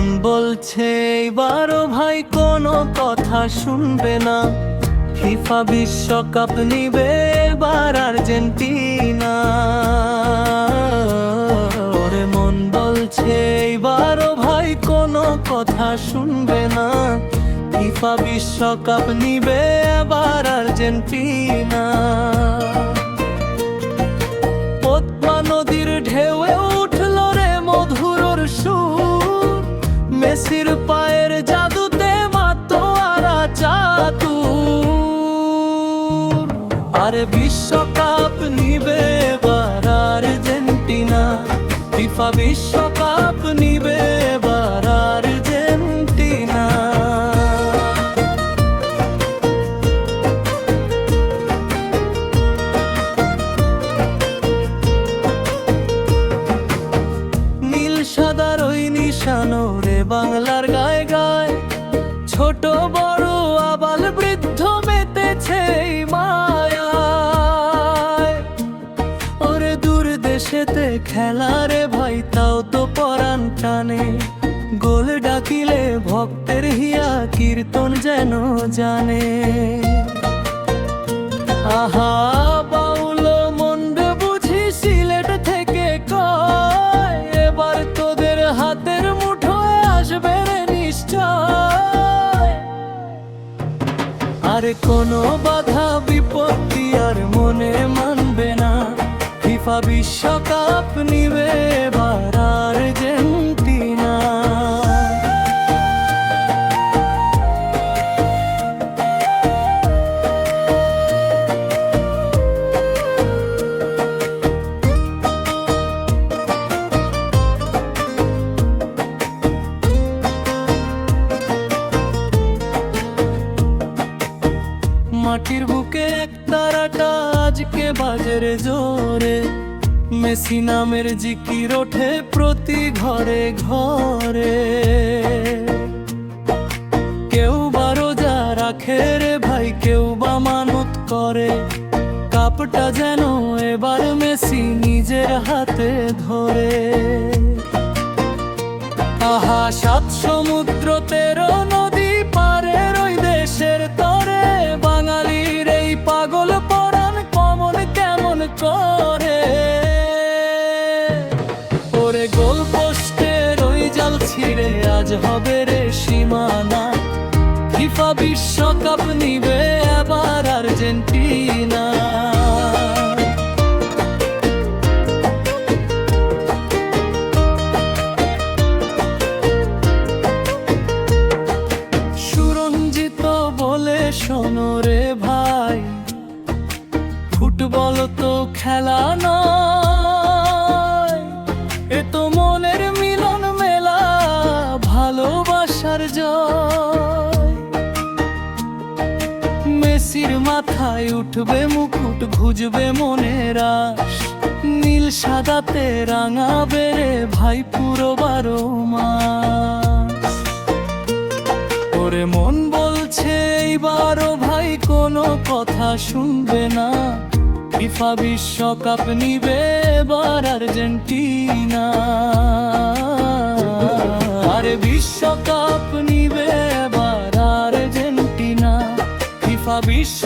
মন বলছে এইবারও ভাই কোনো কথা শুনবে না, ফিফা বিশ্বকাপ নিবে এবার আর্জেন্টিনা। ওরে মন বলছে এইবারও ভাই কোনো কথা শুনবে না, ফিফা বিশ্বকাপ নিবে এবার আর্জেন্টিনা। পদ্মা নদীর ঢেউয়ে উঠল রে মধুর সুর, মেসির পায়ের জাদুতে মাতোয়ারা চাতুর। আরে বিশ্বকাপ নিবে এবার আর্জেন্টিনা, ফিফা বিশ্বকাপ নিবে এবার আর্জেন্টিনা। নীল সাদার ওই নিশানো রে বাংলার গায়ে গায়ে, ছোট বড় আবাল বৃদ্ধ মেতেছে এই মায়ায়। ওরে দূর দেশেতে খেলা রে ভাই তাও তো পরাণ টানে, গোল ডাকিলে ভক্তের হিয়া কীর্তন যেন জানে। আহা বাউল মন্ডে বুঝি সিলেট থেকে কয়, এবার তোদের হাতের মুঠোয় আসবে রে নিশ্চয়। আরে কোনো বাধা বিপত্তি আর মনে মানবে না, ফিফা বিশ্বকাপ নিবে এবার আর্জেন্টিনা। মাটির বুকে এক তারাটা আজকে বাজে জোরে, মেসি নামের জিকির ওঠে প্রতি ঘরে ঘরে। কেউ বা রোজা রাখে রে ভাই, কেউ বা মানত করে, কাপটা যেন এবার মেসি নিজের হাতে ধরে। আহা 7 সমুদ্র 13 নদী পারের ওই দেশের তরে, বাঙালির এই পাগল পরাণ কমন কেমন করে। ওরে গোল পোস্টের ওই জাল ছিঁড়ে আজ হবে রে সীমানা, ফিফা বিশ্বকাপ নিবে এবার আর্জেন্টিনা। শোনো রে ভাই, ফুটবল তো খেলা নয়, এ তো মনের মিলন মেলা, ভালোবাসার জয়। মেসির মাথায় উঠবে মুকুট, ঘুজবে মনের আশ, নীল সাদাতে রাঙাবে রে ভাই পুরো 12 মাস। ওরে মন বলছে এইবারও ভাই কোনো কথা শুনবে না, ফিফা বিশ্বকাপ নিবে এবার আর্জেন্টিনা। আরে বিশ্বকাপ নিবে এবার আর্জেন্টিনা, ফিফা বিশ্ব